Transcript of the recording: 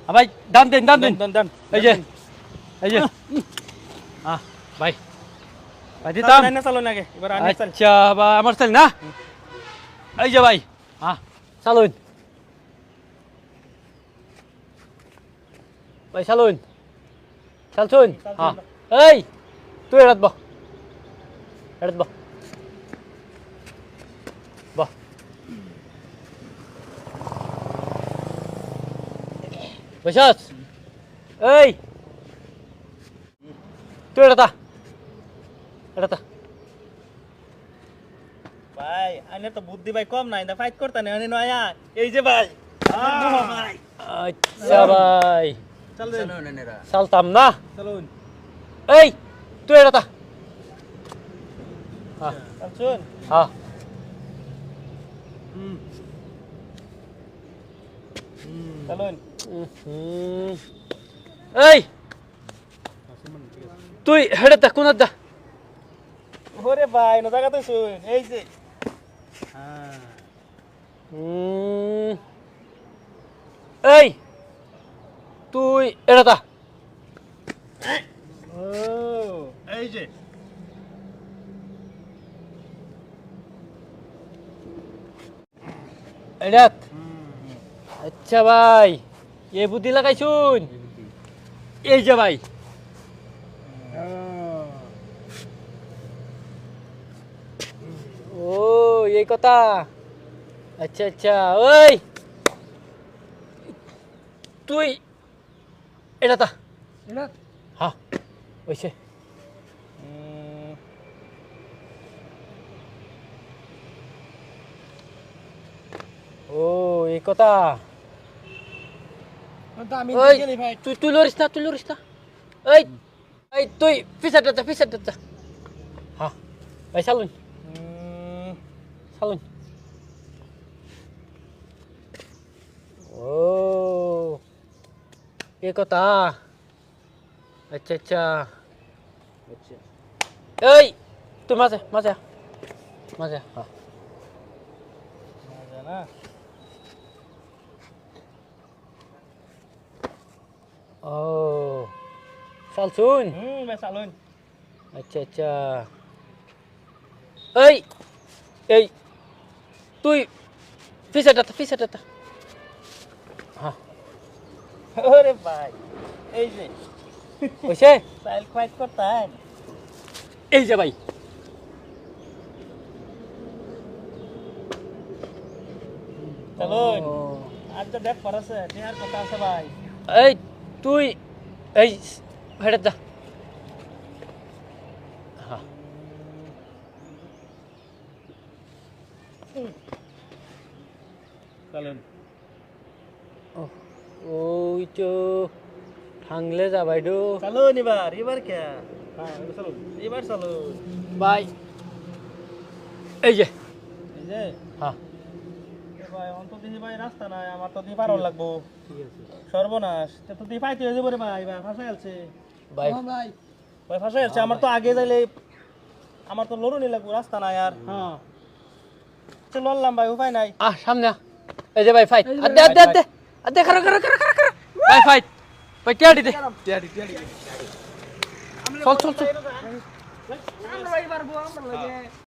ভাই দান দেন দেন এই যে ভাই ভাই দিতাম না চালো নাকি এবার আনে চাল আচ্ছা ভাই আমার চাল না এই যে ভাই চালুন ভাই চালুন চালছুন এই তুই এড়াত বহ বহ বসাস এই তুই এড়াতা ভাই আনে তো বুদ্ধি ভাই কম নাই না ফাইট করতে না আনে নয়া এই যে ভাই ভাই আচ্ছা ভাই চল দেন চালতাম না চলুন এই তুই এড়াতা চলুন চলুন এই তুই হেডে দা কোন দা ওরে ভাই ন জায়গাতে শুন এই যে এই তুই এড়াতা ও এই যে এড়াত আচ্ছা ভাই এ বুদ্ধি লাগাইছুন এই যে ভাই ও এই কথা আচ্ছা আচ্ছা ওই তুই এড়াতা হ্যাঁ ওইছে ও এই কথা ওই তুই লরিস না এই এই তুই পিছাট যা হ্যাঁ ভাই চালুন ও এই কথা আচ্ছা আচ্ছা এই তুই মাঝে হ্যাঁ না ও চালছুন ভাই চালুন আচ্ছা আচ্ছা এই তুই পিছাটা হ্যাঁ ওরে ভাই এই যে ওইছে সাইল ফাইট করতেন এই যে ভাই চলুন আর তো দেখ পড়াছে দেহার কথা আছে ভাই এই তুই এই হেডে যা হ্যাঁ চলুন ওই তো ঠাংলে যা বাইডো চলুন এবার কে হ্যাঁ চলুন এবার চলুন ভাই এই যে হ্যাঁ ভাই অন্তত দিহি ভাই রাস্তা নাই আমার তো দি পারো লাগবো ঠিক আছে সর্বনাশ তো দি পাইতে হয়ে যাবে রে ভাই ফাঁসাই আছে ভাই ভাই ফাঁসাই আছে আমার তো আগে যাইলে আমার তো লড়ুনি লাগবো রাস্তা নাই আর হ্যাঁ চল লড়লাম ভাই উপায় নাই সামনে এই যে ভাই ফাইট আদে করো ভাই ফাইট ভাই টিয়াড়ি দে চল আমরা ভাই পারবো আমরা লাগে